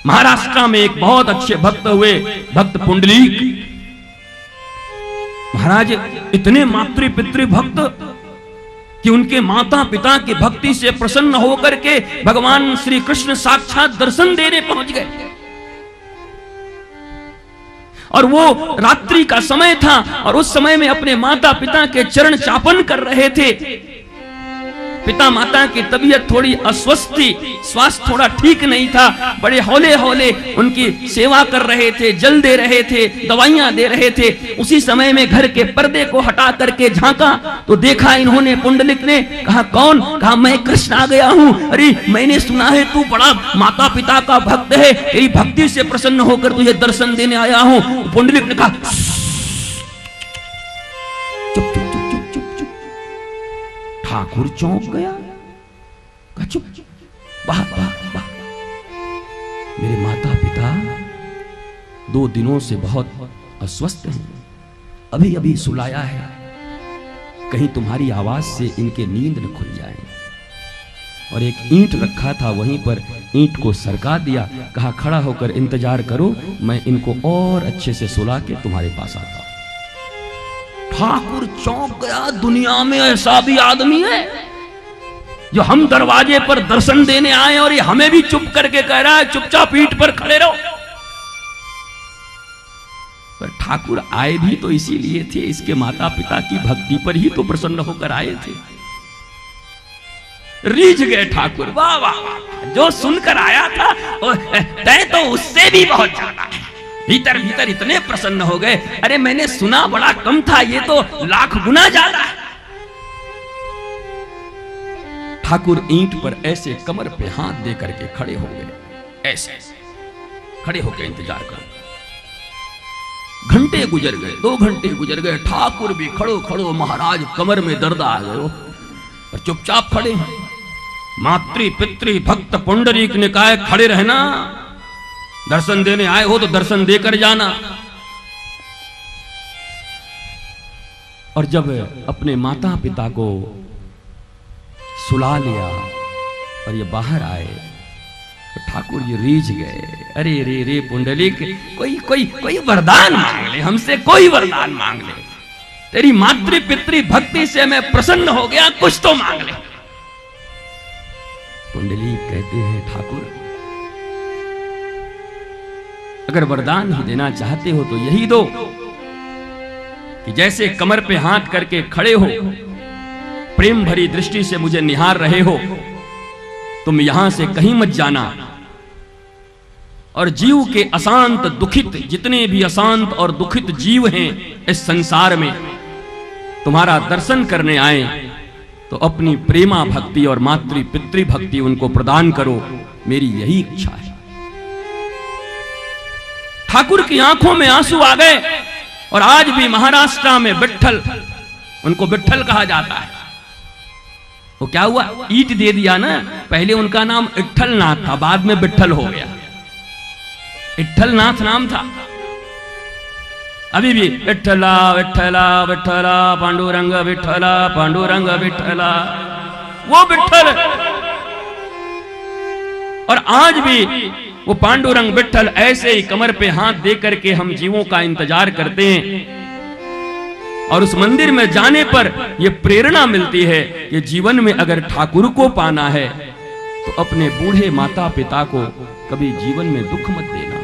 महाराष्ट्र में एक बहुत अच्छे भक्त हुए, भक्त पुंडलीक महाराज। इतने मातृ पितृ भक्त कि उनके माता पिता की भक्ति से प्रसन्न होकर के भगवान श्री कृष्ण साक्षात दर्शन देने पहुंच गए। और वो रात्रि का समय था और उस समय में अपने माता पिता के चरण चापन कर रहे थे। पिता माता की तबीयत थोड़ी अस्वस्थ थी, स्वास्थ्य थोड़ा ठीक नहीं था। बड़े हौले हौले उनकी सेवा कर रहे थे, जल दे रहे थे, दवाइयां दे रहे थे। उसी समय में घर के पर्दे को हटा करके झांका तो देखा इन्होंने, पुंडलिक ने कहा कौन? कहा मैं कृष्ण आ गया हूं। अरे मैंने सुना है तू बड़ा माता पिता का भक्त है, तेरी भक्ति से प्रसन्न होकर तुझे दर्शन देने आया हूं। पुंडलिक ने कहा चुप चुप चुप चुप चुप चुप। ठाकुर चौंक गया, कहा चुप। वाह वाह वाह, मेरे माता पिता 2 दिनों से बहुत अस्वस्थ हैं, अभी अभी सुलाया है, कहीं तुम्हारी आवाज से इनके नींद न खुल जाए। और एक ईंट रखा था वहीं पर, ईंट को सरका दिया, कहा खड़ा होकर इंतजार करो, मैं इनको और अच्छे से सुला के तुम्हारे पास आता हूं। ठाकुर चौंक गया, दुनिया में ऐसा भी आदमी है जो हम दरवाजे पर दर्शन देने आए और ये हमें भी चुप करके कह रहा है चुपचाप ईंट पर खड़े रहो। पर ठाकुर आए भी तो इसीलिए थे, इसके माता पिता की भक्ति पर ही तो प्रसन्न होकर आए थे। रीझ गए ठाकुर, वाह वाह वाह, जो सुनकर आया था तय तो उससे भी बहुत ज्यादा है। भीतर भीतर इतने प्रसन्न हो गए, अरे मैंने सुना बड़ा कम था, ये तो लाख गुना ज्यादा है। ठाकुर ईंट पर ऐसे कमर पे हाथ दे करके खड़े हो गए, ऐसे खड़े होकर इंतजार कर। घंटे गुजर गए, 2 घंटे गुजर गए, ठाकुर भी खड़ो खड़ो महाराज कमर में दर्द आ गए और चुपचाप खड़े हैं। मातृ पितृ भक्त पुंडरीक ने कहा खड़े रहना, दर्शन देने आए हो तो दर्शन देकर जाना। और जब अपने माता पिता को सुला लिया और ये बाहर आए तो ठाकुर ये रीझ गए, अरे रे रे पुंडलिक, कोई कोई कोई वरदान मांग ले, हमसे कोई वरदान मांग ले, तेरी मातृ पितृ भक्ति से मैं प्रसन्न हो गया, कुछ तो मांग ले। पुंडलिक कहते हैं ठाकुर अगर वरदान ही देना चाहते हो तो यही दो कि जैसे कमर पे हाथ करके खड़े हो, प्रेम भरी दृष्टि से मुझे निहार रहे हो, तुम यहां से कहीं मत जाना। और जीव के अशांत दुखित, जितने भी अशांत और दुखित जीव हैं इस संसार में, तुम्हारा दर्शन करने आए तो अपनी प्रेमा भक्ति और मातृ पितृ भक्ति उनको प्रदान करो, मेरी यही इच्छा है। ठाकुर की आंखों में आंसू आ गए। और आज भी महाराष्ट्र में विट्ठल, उनको विट्ठल कहा जाता है। वो क्या हुआ, ईट दे दिया ना, पहले उनका नाम इट्ठलनाथ था, बाद में विट्ठल हो गया, इट्ठलनाथ नाम था। अभी भी विट्ठला विट्ठला विट्ठला पांडुरंग विट्ठला पांडुरंग विट्ठला, वो विट्ठल। और आज भी वो पांडुरंग विट्ठल ऐसे ही कमर पे हाथ दे करके हम जीवों का इंतजार करते हैं। और उस मंदिर में जाने पर यह प्रेरणा मिलती है कि जीवन में अगर ठाकुर को पाना है तो अपने बूढ़े माता पिता को कभी जीवन में दुख मत देना।